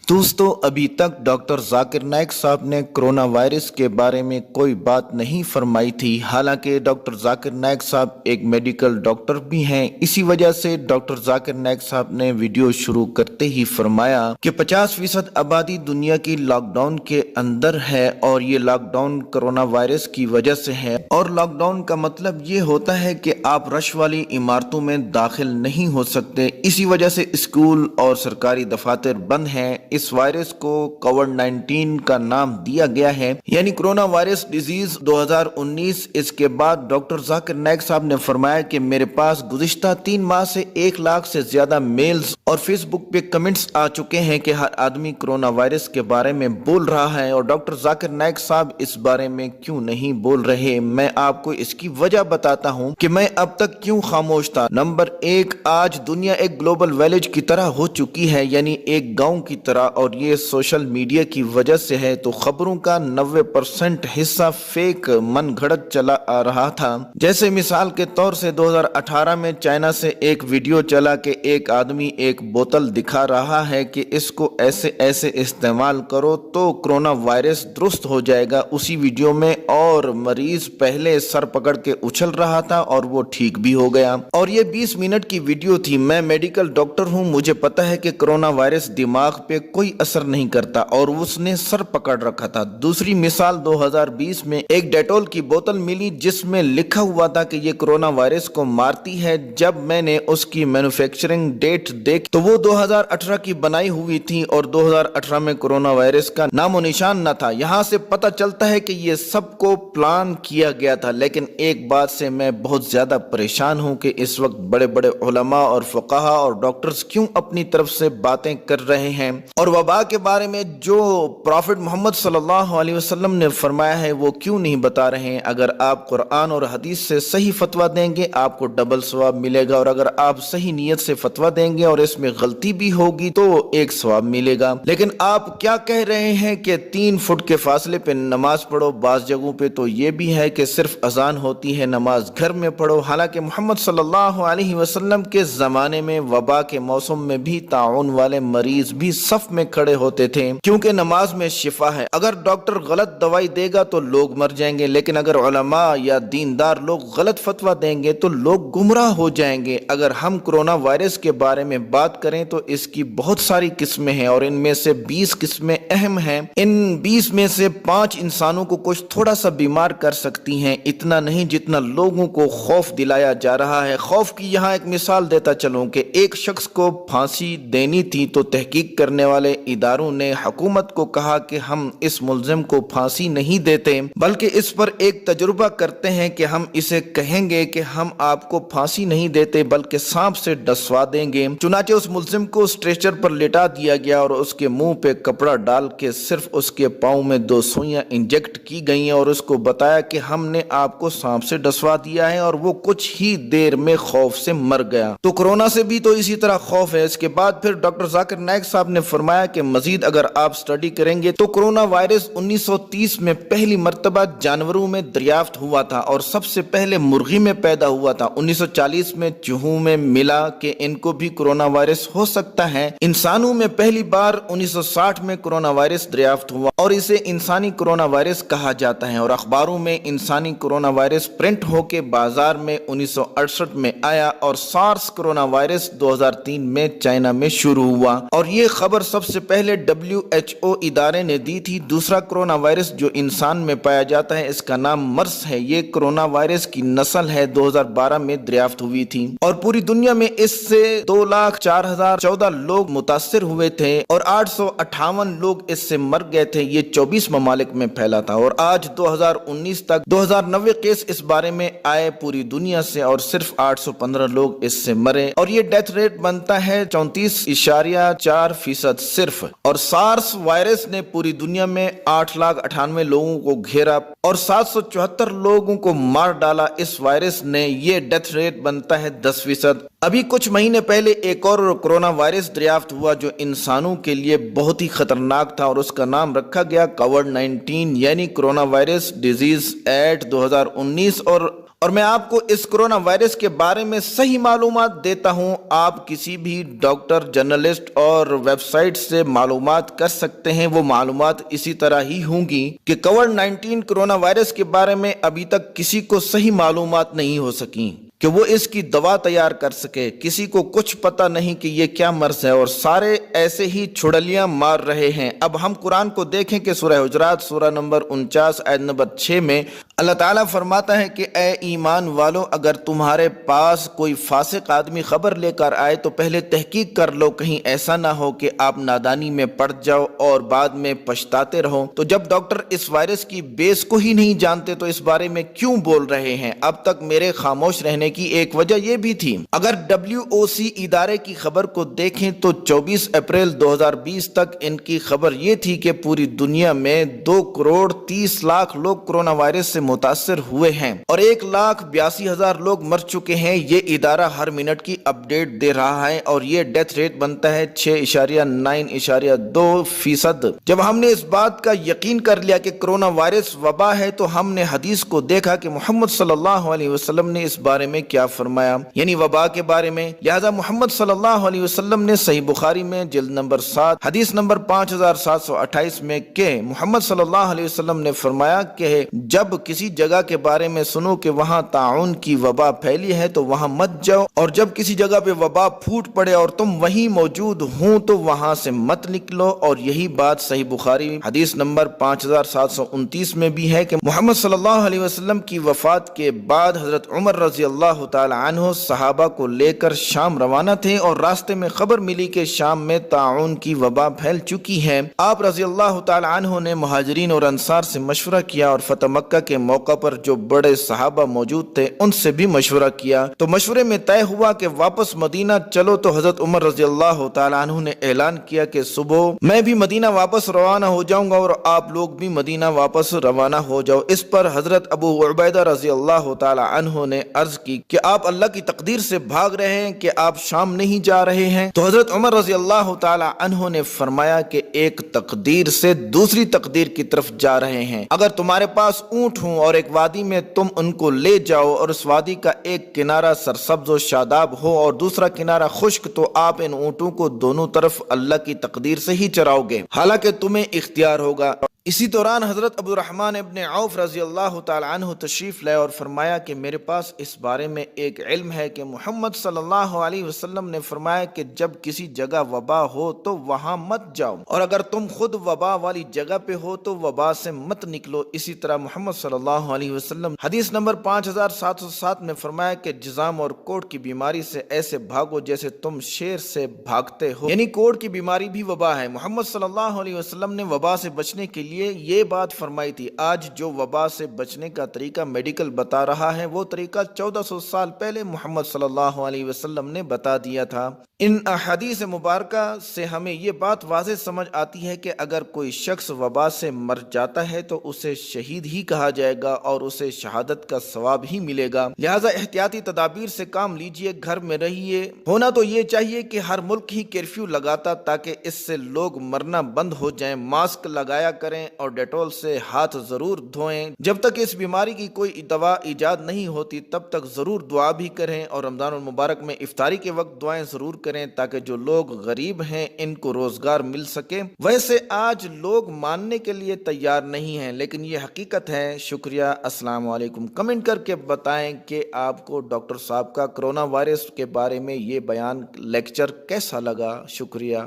दोस्तों, अभी तक डॉक्टर जाकिर नाइक साहब ने कोरोना वायरस के बारे में कोई बात नहीं फरमाई थी। हालांकि डॉक्टर जाकिर नाइक साहब एक मेडिकल डॉक्टर भी हैं। इसी वजह से डॉक्टर जाकिर नाइक साहब ने वीडियो शुरू करते ही फरमाया कि 50% आबादी दुनिया की लॉकडाउन के अंदर है और ये लॉकडाउन कोरोना वायरस की वजह से है। और लॉकडाउन का मतलब ये होता है कि आप रश वाली इमारतों में दाखिल नहीं हो सकते। इसी वजह से स्कूल और सरकारी दफातर बंद हैं। इस वायरस को कोविड-19 का नाम दिया गया है, यानी कोरोना वायरस डिजीज 2019। इसके बाद डॉक्टर जाकिर नाइक साहब ने फरमाया कि मेरे पास गुज़िश्ता 3 माह से 1 लाख से ज्यादा मेल्स और फेसबुक पे कमेंट्स आ चुके हैं कि हर आदमी कोरोना वायरस के बारे में बोल रहा है और डॉक्टर जाकिर नाइक साहब इस बारे में क्यों नहीं बोल रहे। मैं आपको इसकी वजह बताता हूँ कि मैं अब तक क्यों खामोश था। नंबर 1, आज दुनिया एक ग्लोबल विलेज की तरह हो चुकी है, यानी एक गांव की तरह, और ये सोशल मीडिया की वजह से है। तो खबरों का 90% हिस्सा फेक मन घड़त चला आ रहा था। जैसे मिसाल के तौर से 2018 में चाइना से एक वीडियो चला कि एक आदमी एक बोतल दिखा रहा है कि इसको ऐसे ऐसे इस्तेमाल करो तो कोरोना वायरस दुरुस्त हो जाएगा। उसी वीडियो में और मरीज पहले सर पकड़ के उछल रहा था और वो ठीक भी हो गया। और ये 20 मिनट की वीडियो थी। मैं मेडिकल डॉक्टर हूँ, मुझे पता है कि कोरोना वायरस दिमाग पे कोई असर नहीं करता और उसने सर पकड़ रखा था। दूसरी मिसाल 2020 में एक डेटॉल की बोतल मिली जिसमें लिखा हुआ था कि ये कोरोना वायरस को मारती है। जब मैंने उसकी मैन्युफैक्चरिंग डेट देखी तो वो 2018 की बनाई हुई थी और 2018 में कोरोना वायरस का नामो निशान न था। यहाँ से पता चलता है कि ये सबको प्लान किया गया था। लेकिन एक बात से मैं बहुत ज्यादा परेशान हूँ कि इस वक्त बड़े बड़े उलमा और फुकाहा और डॉक्टर्स क्यों अपनी तरफ से बातें कर रहे हैं और वबा के बारे में जो प्रॉफिट मोहम्मद सल्लल्लाहु अलैहि वसल्लम ने फरमाया है वो क्यों नहीं बता रहे हैं। अगर आप कुरान और हदीस से सही फतवा देंगे आपको डबल सवाब मिलेगा, और अगर आप सही नीयत से फतवा देंगे और इसमें गलती भी होगी तो 1 सवाब मिलेगा। लेकिन आप क्या कह रहे हैं कि 3 फुट के फासले पे नमाज पढ़ो। बाज़ जगहों पे तो ये भी है कि सिर्फ अजान होती है, नमाज घर में पढ़ो। हालांकि मोहम्मद सल्लल्लाहु अलैहि वसल्लम के जमाने में वबा के मौसम में भी ताउन वाले मरीज भी सफ में खड़े होते थे, क्योंकि नमाज में शिफा है। अगर डॉक्टर गलत दवाई देगा तो लोग मर जाएंगे, लेकिन अगर उलमा या दीनदार लोग गलत फतवा देंगे तो लोग गुमराह हो जाएंगे। अगर हम कोरोना वायरस के बारे में बात करें तो इसकी बहुत सारी किस्में हैं और इनमें से 20 किस्में अहम हैं। इन 20 में से 5 इंसानों को कुछ थोड़ा सा बीमार कर सकती हैं, इतना नहीं जितना लोगों को खौफ दिलाया जा रहा है। खौफ की यहाँ एक मिसाल देता चलूं कि एक शख्स को फांसी देनी थी तो तहकीक करने वाले इदारों ने हुकूमत को कहा कि हम इस मुल्जिम को फांसी नहीं देते, बल्कि इस पर एक तजुर्बा करते हैं कि हम इसे कहेंगे कि हम आपको फांसी नहीं देते बल्कि सांप से डसवा देंगे। चुनाचे उस मुल्जिम को स्ट्रेचर पर लेटा दिया गया और उसके मुंह पे कपड़ा डाल के सिर्फ उसके पाँव में 2 सुइयां इंजेक्ट की गई और उसको बताया कि हमने आपको सांप से डसवा दिया है, और वो कुछ ही देर में खौफ से मर गया। तो कोरोना से भी तो इसी तरह खौफ है। इसके बाद फिर डॉक्टर जाकिर नाइक साहब ने फरमाया कि मजीद अगर आप स्टडी करेंगे तो कोरोना वायरस 1930 में पहली मर्तबा जानवरों में दरियाफ्त हुआ था और सबसे पहले मुर्गी में पैदा हुआ था। 1940 में चूहों में मिला कि इनको भी कोरोना वायरस हो सकता है। इंसानों में पहली बार 1960 में कोरोना वायरस दरियाफ्त हुआ और इसे इंसानी कोरोना वायरस कहा जाता है, और अखबारों में इंसानी कोरोना वायरस प्रिंट होके बाजार में 1968 में आया और सार्स कोरोना वायरस 2003 में चाइना में शुरू हुआ और ये खबर सबसे पहले WHO इदारे ने दी थी। दूसरा कोरोना वायरस जो इंसान में पाया जाता है इसका नाम मर्स है। ये कोरोना वायरस की नस्ल है, 2012 में दरियाफ्त हुई थी और पूरी दुनिया में इससे 2,04,014 लोग मुतासिर हुए थे और 858 लोग इससे मर गए थे। ये 24 ममालिक में फैला था और आज 2019 तक 2090 केस इस बारे में आए पूरी दुनिया से और सिर्फ 815 लोग इससे मरे और ये डेथ रेट बनता है 34.4% सिर्फ। और सार्स वायरस ने पूरी दुनिया में 8,98,000 लोगों को घेरा और 774 लोगों को मार डाला। इस वायरस ने ये डेथ रेट बनता है 10%। अभी कुछ महीने पहले एक और कोरोना वायरस दरियाफ्त हुआ जो इंसानों के लिए बहुत ही खतरनाक था और उसका नाम रखा गया कोविड-19 यानी कोरोना वायरस डिजीज एक्ट 2019 और اور میں آپ کو اس کرونا وائرس کے بارے میں صحیح معلومات دیتا ہوں۔ آپ کسی بھی ڈاکٹر، جرنلسٹ اور ویب سائٹ سے معلومات کر سکتے ہیں، وہ معلومات اسی طرح ہی ہوں گی کہ کووڈ-19 کرونا وائرس کے بارے میں ابھی تک کسی کو صحیح معلومات نہیں ہو سکیں کہ وہ اس کی دوا تیار کر سکے۔ کسی کو کچھ پتہ نہیں کہ یہ کیا مرض ہے، اور سارے ایسے ہی چھڑلیاں مار رہے ہیں۔ اب ہم قرآن کو دیکھیں کہ سورہ حجرات سورہ نمبر 49 آیت نمبر 6 میں اللہ تعالیٰ فرماتا ہے کہ اے ایمان والو، اگر تمہارے پاس کوئی فاسق آدمی خبر لے کر آئے تو پہلے تحقیق کر لو، کہیں ایسا نہ ہو کہ آپ نادانی میں پڑ جاؤ اور بعد میں پچھتاتے رہو۔ تو جب ڈاکٹر اس وائرس کی بیس کو ہی نہیں جانتے تو اس بارے میں کیوں بول رہے ہیں؟ اب تک میرے خاموش رہنے کی ایک وجہ یہ بھی تھی۔ اگر WOC ادارے کی خبر کو دیکھیں تو 24 اپریل 2020 تک ان کی خبر یہ تھی کہ پوری دنیا میں 2,30,00,000 لوگ کرونا وائرس سے متاثر ہوئے ہیں اور 1,82,000 لوگ مر چکے ہیں۔ یہ ادارہ ہر منٹ کی اپڈیٹ دے رہا ہے اور یہ ڈیتھ ریٹ بنتا ہے 6.9.2%۔ جب ہم نے اس بات کا یقین کر لیا کہ کرونا وائرس وبا ہے تو ہم نے حدیث کو دیکھا کہ محمد صلی اللہ علیہ وسلم نے اس بارے میں کیا فرمایا، یعنی وبا کے بارے میں۔ لہذا محمد صلی اللہ علیہ وسلم نے صحیح بخاری میں جلد نمبر 7 حدیث نمبر 5728 میں کہ محمد صلی اللہ علیہ وسلم نے فرمایا کہ جب کسی جگہ کے بارے میں سنو کہ وہاں طاعون کی وبا پھیلی ہے تو وہاں مت جاؤ، اور جب کسی جگہ پہ وبا پھوٹ پڑے اور تم وہیں موجود ہوں تو وہاں سے مت نکلو۔ اور یہی بات صحیح بخاری حدیث نمبر 5729 میں بھی ہے کہ محمد صلی اللہ علیہ وسلم کی وفات کے بعد حضرت عمر رضی اللہ تعالی عنہ صحابہ کو لے کر شام روانہ تھے اور راستے میں خبر ملی کہ شام میں طاعون کی وبا پھیل چکی ہے۔ آپ رضی اللہ تعالی عنہ نے مہاجرین اور انصار سے مشورہ کیا اور فتح مکہ کے موقع پر جو بڑے صحابہ موجود تھے ان سے بھی مشورہ کیا، تو مشورے میں طے ہوا کہ واپس مدینہ چلو۔ تو حضرت عمر رضی اللہ تعالی عنہ نے اعلان کیا کہ صبح میں بھی مدینہ واپس روانہ ہو جاؤں گا اور آپ لوگ بھی مدینہ واپس روانہ ہو جاؤ۔ اس پر حضرت ابو عبیدہ رضی اللہ تعالی عنہ نے عرض کی کہ آپ اللہ کی تقدیر سے بھاگ رہے ہیں کہ آپ شام نہیں جا رہے ہیں؟ تو حضرت عمر رضی اللہ تعالی عنہ نے فرمایا کہ ایک تقدیر سے دوسری تقدیر کی طرف جا رہے ہیں۔ اگر تمہارے پاس اونٹ ہوں اور ایک وادی میں تم ان کو لے جاؤ اور اس وادی کا ایک کنارہ سرسبز و شاداب ہو اور دوسرا کنارہ خشک، تو آپ ان اونٹوں کو دونوں طرف اللہ کی تقدیر سے ہی چراؤ گے، حالانکہ تمہیں اختیار ہوگا۔ اسی دوران حضرت عبد الرحمن ابن عوف رضی اللہ تعالی عنہ تشریف لائے اور فرمایا کہ میرے پاس اس بارے میں ایک علم ہے کہ محمد صلی اللہ علیہ وسلم نے فرمایا کہ جب کسی جگہ وبا ہو تو وہاں مت جاؤ، اور اگر تم خود وبا والی جگہ پہ ہو تو وبا سے مت نکلو۔ اسی طرح محمد صلی اللہ علیہ وسلم حدیث نمبر 5707 میں فرمایا کہ جزام اور کوڑ کی بیماری سے ایسے بھاگو جیسے تم شیر سے بھاگتے ہو، یعنی کوڑ کی بیماری بھی وبا ہے۔ محمد صلی اللہ علیہ وسلم نے وبا سے بچنے کے لیے یہ بات فرمائی تھی۔ آج جو وبا سے بچنے کا طریقہ میڈیکل بتا رہا ہے وہ طریقہ 1400 سال پہلے محمد صلی اللہ علیہ وسلم نے بتا دیا تھا۔ ان احادیث مبارکہ سے ہمیں یہ بات واضح سمجھ آتی ہے کہ اگر کوئی شخص وبا سے مر جاتا ہے تو اسے شہید ہی کہا جائے گا اور اسے شہادت کا ثواب ہی ملے گا۔ لہٰذا احتیاطی تدابیر سے کام لیجئے، گھر میں رہیے۔ ہونا تو یہ چاہیے کہ ہر ملک ہی کرفیو لگاتا تاکہ اس سے لوگ مرنا بند ہو جائیں۔ ماسک لگایا کریں اور ڈیٹول سے ہاتھ ضرور دھوئیں۔ جب تک اس بیماری کی کوئی دوا ایجاد نہیں ہوتی تب تک ضرور دعا بھی کریں، اور رمضان المبارک میں افطاری کے وقت دعائیں ضرور کریں تاکہ جو لوگ غریب ہیں ان کو روزگار مل سکے۔ ویسے آج لوگ ماننے کے لیے تیار نہیں ہیں لیکن یہ حقیقت ہے۔ شکریہ، السلام علیکم۔ کمنٹ کر کے بتائیں کہ آپ کو ڈاکٹر صاحب کا کرونا وائرس کے بارے میں یہ بیان لیکچر کیسا لگا۔ شکریہ۔